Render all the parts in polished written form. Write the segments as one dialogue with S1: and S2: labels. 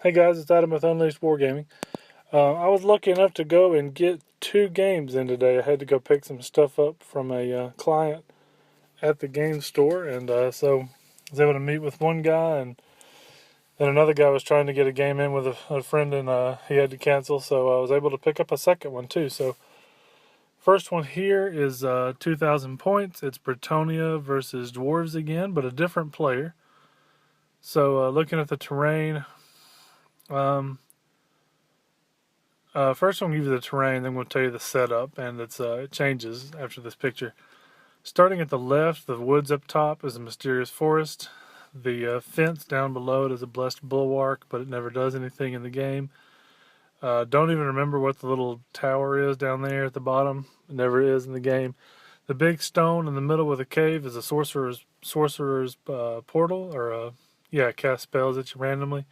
S1: Hey guys, it's Adam with Unleashed Wargaming. I was lucky enough to go and get 2 games in today. I had to go pick some stuff up from a client at the game store, and so I was able to meet with one guy, and then another guy was trying to get a game in with a friend, and he had to cancel, so I was able to pick up a second one too. So first one here is 2,000 points. It's Bretonnia versus Dwarves again, but a different player. So looking at the terrain. First, I'm going to give you the terrain, then we'll tell you the setup, and it changes after this picture. Starting at the left, the woods up top is a mysterious forest. The fence down below it is a blessed bulwark, but it never does anything in the game. Don't even remember what the little tower is down there at the bottom. It never is in the game. The big stone in the middle with a cave is a sorcerer's portal, or cast spells at you randomly.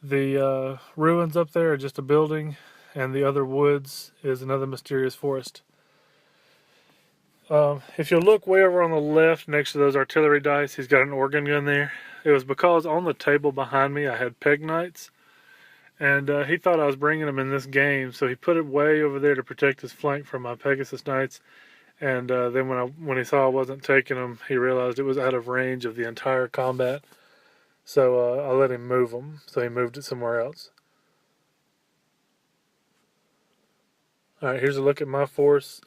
S1: The ruins up there are just a building, and the other woods is another mysterious forest. If you look way over on the left next to those artillery dice, he's got an organ gun there. It was because on the table behind me I had peg knights, and he thought I was bringing them in this game, so he put it way over there to protect his flank from my Pegasus knights. And then when he saw I wasn't taking them, he realized it was out of range of the entire combat. So I let him move them, so he moved it somewhere else. Alright, here's a look at my force.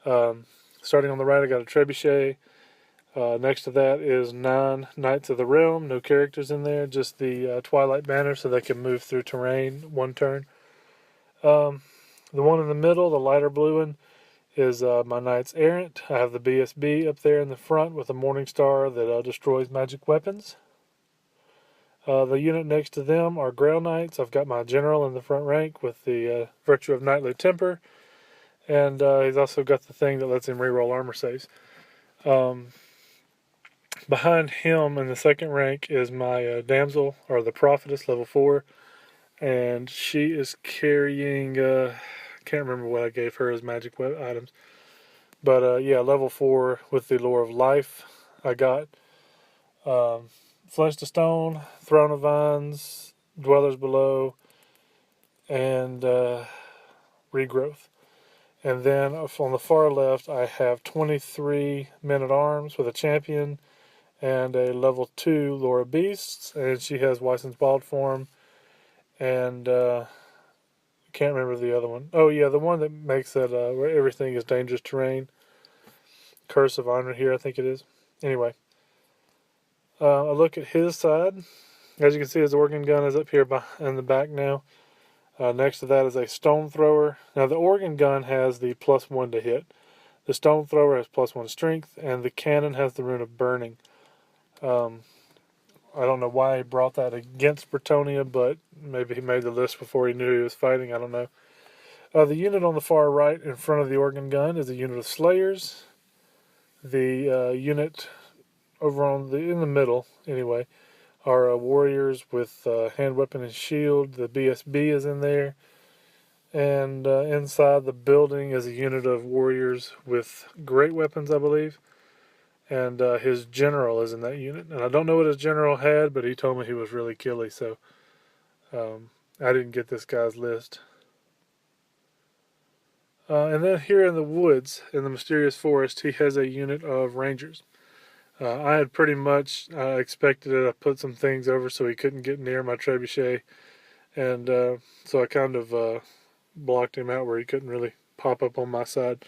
S1: Starting on the right, I got a trebuchet. Next to that is 9 Knights of the Realm. No characters in there, just the Twilight Banner so they can move through terrain one turn. The one in the middle, the lighter blue one, is my Knights Errant. I have the BSB up there in the front with a Morning Star that destroys magic weapons. The unit next to them are Grail Knights. I've got my General in the front rank with the Virtue of Knightly Temper. And he's also got the thing that lets him reroll armor saves. Behind him in the second rank is my Damsel, or the Prophetess, level 4. And she is carrying, can't remember what I gave her as magic items. But level 4 with the Lore of Life. I got Flesh to Stone, Throne of Vines, Dwellers Below, and Regrowth. And then on the far left, I have 23 Men-at-Arms with a champion and a level 2 Laura Beasts, and she has Wyson's Wild Form, and can't remember the other one. Oh yeah, the one that makes that where everything is dangerous terrain. Curse of Honor here, I think it is. Anyway, a look at his side. As you can see, his organ gun is up here in the back now. Next to that is a stone thrower. Now the organ gun has the +1 to hit. The stone thrower has +1 strength, and the cannon has the rune of burning. I don't know why he brought that against Bretonnia, but maybe he made the list before he knew he was fighting. I don't know. The unit on the far right in front of the organ gun is a unit of Slayers. The unit over in the middle, anyway, are warriors with hand weapon and shield. The BSB is in there. And inside the building is a unit of warriors with great weapons, I believe. And his general is in that unit. And I don't know what his general had, but he told me he was really killy, so I didn't get this guy's list. And then here in the woods, in the mysterious forest, he has a unit of rangers. I had pretty much expected it. I put some things over so he couldn't get near my trebuchet. And so I kind of blocked him out where he couldn't really pop up on my side.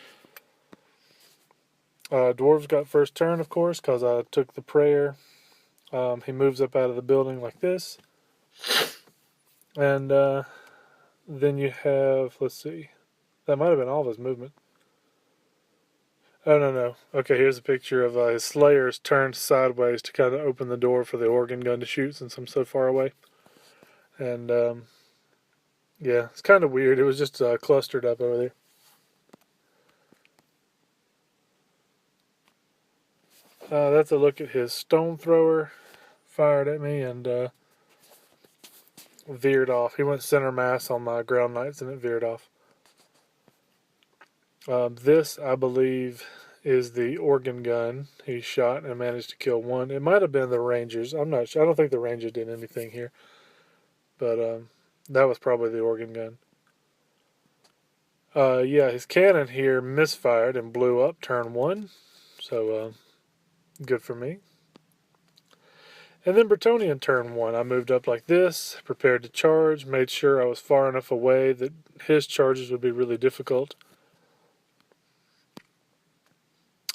S1: Dwarves got first turn, of course, because I took the prayer. He moves up out of the building like this. And then you have, let's see, that might have been all of his movement. Oh, no. Okay, here's a picture of his Slayers turned sideways to kind of open the door for the organ gun to shoot since I'm so far away. And, yeah, it's kind of weird. It was just clustered up over there. That's a look at his stone thrower. Fired at me and veered off. He went center mass on my ground knights and it veered off. This, I believe, is the organ gun he shot and managed to kill one. It might have been the Rangers. I'm not sure. I don't think the Rangers did anything here. but that was probably the organ gun. Yeah, his cannon here misfired and blew up turn 1, so good for me. And then Bretonnia turn 1, I moved up like this, prepared to charge, made sure I was far enough away that his charges would be really difficult.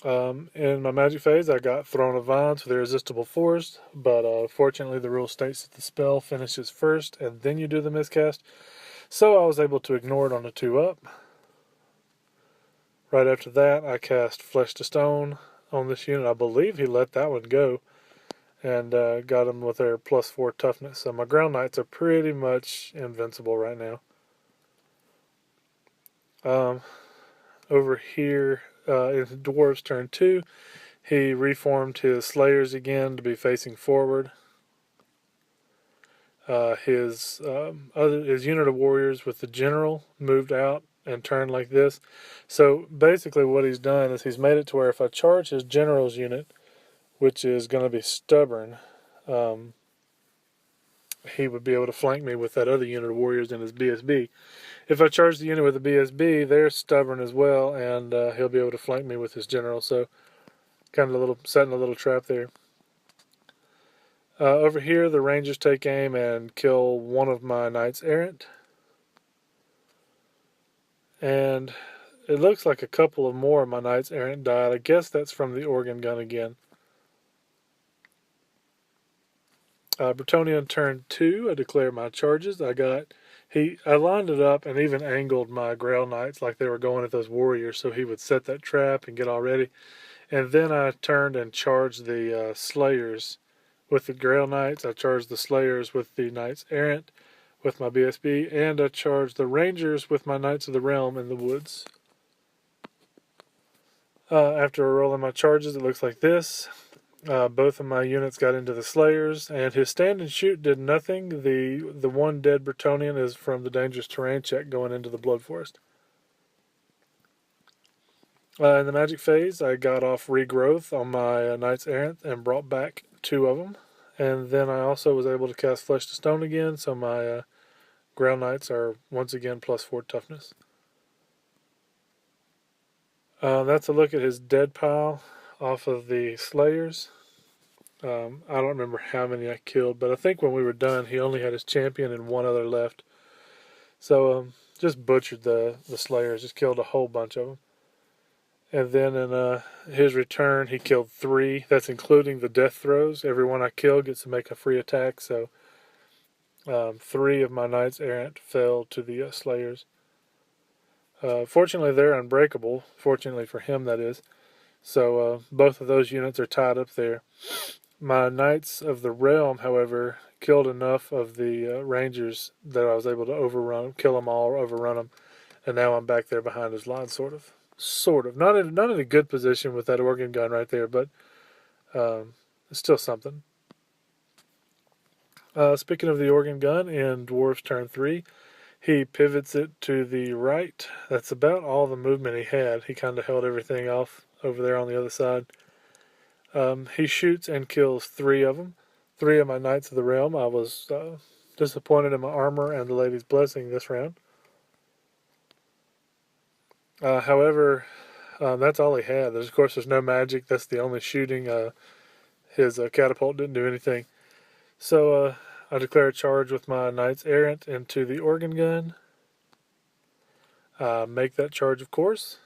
S1: In my magic phase, I got Throne of Vines with Irresistible Force, but fortunately the rule states that the spell finishes first and then you do the miscast, so I was able to ignore it on a 2-up. Right after that, I cast Flesh to Stone on this unit. I believe he let that one go, and got them with their +4 toughness. So my ground knights are pretty much invincible right now. Over here in Dwarves turn 2, he reformed his Slayers again to be facing forward. His unit of warriors with the general moved out and turned like this. So basically what he's done is he's made it to where if I charge his general's unit, which is going to be stubborn, he would be able to flank me with that other unit of warriors in his BSB. If I charge the unit with a BSB, they're stubborn as well, and he'll be able to flank me with his general. So kind of setting a little trap there. Over here, the Rangers take aim and kill one of my Knights Errant. And it looks like a couple of more of my Knights Errant died. I guess that's from the organ gun again. Bretonnia turn 2, I declare my charges. I lined it up and even angled my Grail Knights like they were going at those warriors, so he would set that trap and get all ready. And then I turned and charged the Slayers with the Grail Knights. I charged the Slayers with the Knights Errant with my BSB, and I charged the Rangers with my Knights of the Realm in the woods. After rolling my charges, it looks like this. Both of my units got into the Slayers, and his stand and shoot did nothing. The one dead Bretonnian is from the dangerous terrain check going into the Blood Forest. In the magic phase, I got off regrowth on my Knights Errant and brought back 2 of them. And then I also was able to cast Flesh to Stone again, so my Ground Knights are once again +4 toughness. That's a look at his dead pile off of the Slayers. I don't remember how many I killed, but I think when we were done, he only had his champion and 1 other left. So just butchered the Slayers, just killed a whole bunch of them. And then in his return, he killed 3. That's including the death throws. Everyone I kill gets to make a free attack. So 3 of my Knights Errant fell to the Slayers. Fortunately, they're unbreakable. Fortunately for him, that is. So both of those units are tied up there. My Knights of the Realm, however, killed enough of the Rangers that I was able to kill them all, overrun them. And now I'm back there behind his line, sort of. Not in a good position with that organ gun right there, but it's still something. Speaking of the organ gun, in Dwarfs turn 3, he pivots it to the right. That's about all the movement he had. He kind of held everything off over there on the other side. He shoots and kills 3 of them. 3 of my Knights of the Realm. I was disappointed in my armor and the Lady's Blessing this round. However, that's all he had. Of course, there's no magic. That's the only shooting. His catapult didn't do anything. So I declare a charge with my Knights Errant into the organ gun. Make that charge, of course.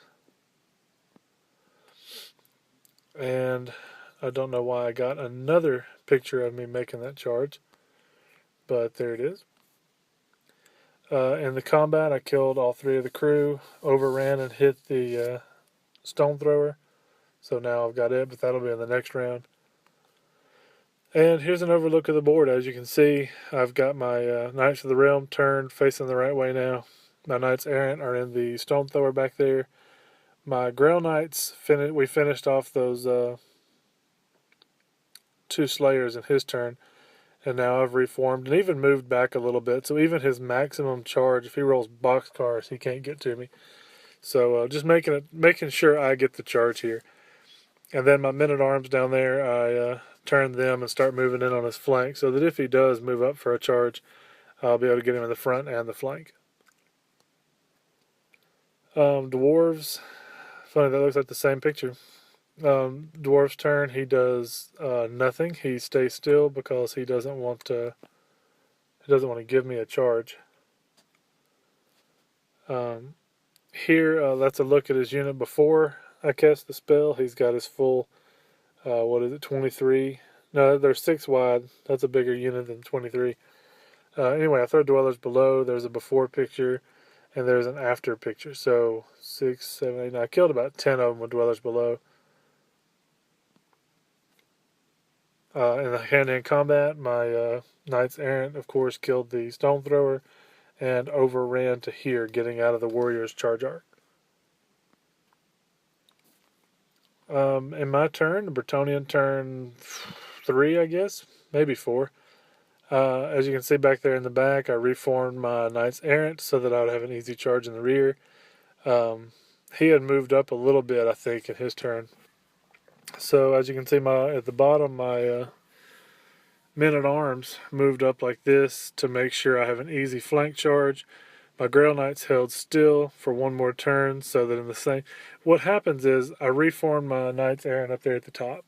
S1: And I don't know why I got another picture of me making that charge, but there it is. In the combat, I killed all 3 of the crew, overran and hit the stone thrower. So now I've got it, but that'll be in the next round. And here's an overlook of the board. As you can see, I've got my Knights of the Realm turned, facing the right way now. My Knights Errant are in the stone thrower back there. My Grail Knights, we finished off those 2 Slayers in his turn. And now I've reformed and even moved back a little bit. So even his maximum charge, if he rolls boxcars, he can't get to me. So just making sure I get the charge here. And then my men-at-arms down there, I turn them and start moving in on his flank so that if he does move up for a charge, I'll be able to get him in the front and the flank. Dwarves, funny, that looks like the same picture. Dwarf's turn, he does nothing. He stays still because he doesn't want to. He doesn't want to give me a charge. Here, that's a look at his unit before I cast the spell. He's got his full. What is it? 23. No, they're 6 wide. That's a bigger unit than 23. Anyway, I throw dwellers below. There's a before picture, and there's an after picture. So 6, 7, 8, 9. I killed about 10 of them with dwellers below. In the hand-to-hand combat, my Knights Errant, of course, killed the Stone Thrower and overran to here, getting out of the Warrior's charge arc. In my turn, the Bretonnian turn 3, I guess, maybe 4. As you can see back there in the back, I reformed my Knights Errant so that I would have an easy charge in the rear. He had moved up a little bit, I think, in his turn. So as you can see, at the bottom, my men-at-arms moved up like this to make sure I have an easy flank charge. My Grail Knights held still for one more turn so that in the same... What happens is I reform my Knights Errant up there at the top.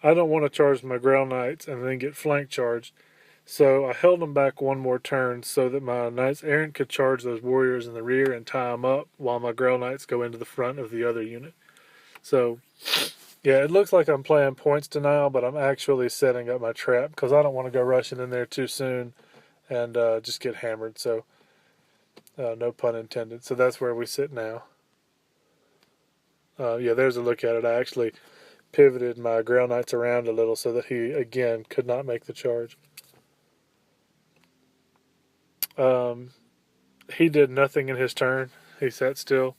S1: I don't want to charge my Grail Knights and then get flank charged. So I held them back one more turn so that my Knights Errant could charge those warriors in the rear and tie them up while my Grail Knights go into the front of the other unit. So, yeah, it looks like I'm playing points denial, but I'm actually setting up my trap because I don't want to go rushing in there too soon and just get hammered. So, no pun intended. So that's where we sit now. Yeah, there's a look at it. I actually pivoted my Grail Knights around a little so that he, again, could not make the charge. He did nothing in his turn. He sat still.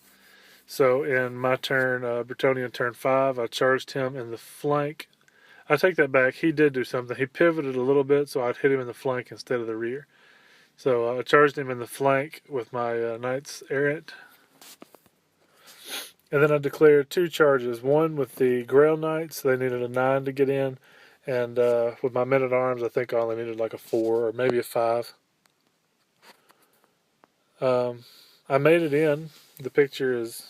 S1: So in my turn, Bretonnian turn 5, I charged him in the flank. I take that back. He did do something. He pivoted a little bit, so I'd hit him in the flank instead of the rear. So I charged him in the flank with my Knights Errant. And then I declared 2 charges. One with the Grail Knights. They needed a 9 to get in. And with my men-at-arms, I think I only needed like a 4 or maybe a 5. I made it in. The picture is...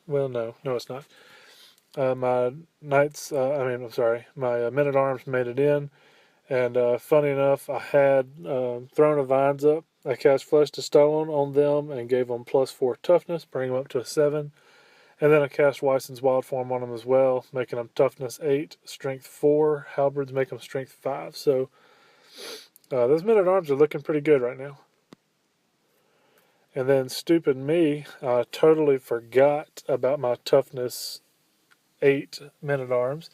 S1: Well, no, it's not. My Knights... my men-at-arms made it in. And funny enough, I had Throne of Vines up. I cast Flesh to Stone on them and gave them +4 toughness, bring them up to a 7. And then I cast Wyson's Wild Form on them as well, making them toughness 8, strength 4. Halberds make them strength 5. So those men-at-arms are looking pretty good right now. And then stupid me, I totally forgot about my toughness 8 men-at-arms.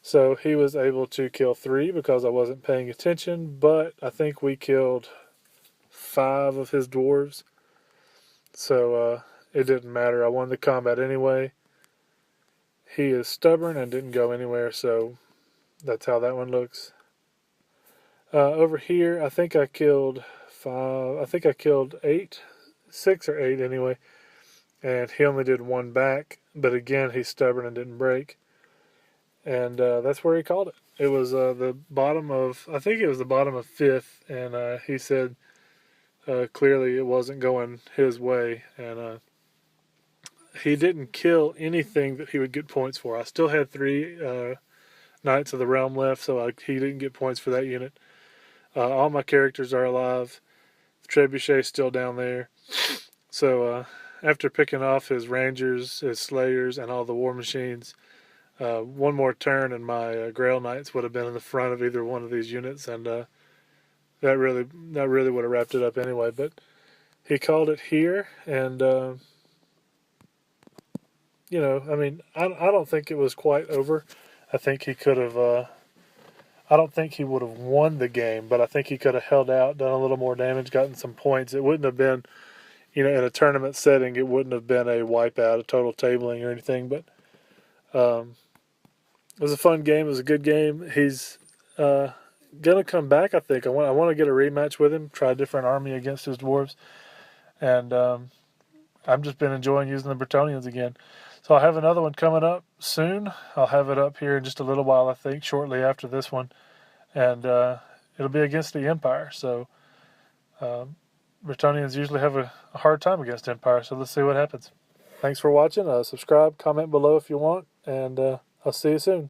S1: So he was able to kill 3 because I wasn't paying attention, but I think we killed 5 of his dwarves. So it didn't matter. I won the combat anyway. He is stubborn and didn't go anywhere, so that's how that one looks. Over here, I think I killed 5. I think I killed 8. 6 or 8 anyway. And he only did 1 back, but again, he's stubborn and didn't break. And that's where he called it. It was the bottom of, I think it was the bottom of 5th, and he said clearly it wasn't going his way, and he didn't kill anything that he would get points for. I still had 3 Knights of the Realm left, so he didn't get points for that unit. All my characters are alive. The Trebuchet's still down there. So after picking off his Rangers, his Slayers, and all the War Machines, one more turn and my Grail Knights would have been in the front of either one of these units, and that really would have wrapped it up anyway. But he called it here, and I mean, I don't think it was quite over. I think he could have. I don't think he would have won the game, but I think he could have held out, done a little more damage, gotten some points. It wouldn't have been, in a tournament setting, it wouldn't have been a wipeout, a total tabling or anything. But it was a fun game. It was a good game. He's gonna come back, I think. I want to get a rematch with him, try a different army against his dwarves, and I've just been enjoying using the Bretonnians again. So I'll have another one coming up soon. I'll have it up here in just a little while, I think, shortly after this one, and it'll be against the Empire. So Bretonnians usually have a hard time against Empire, so let's see what happens. Thanks for watching. Subscribe, comment below if you want, and I'll see you soon.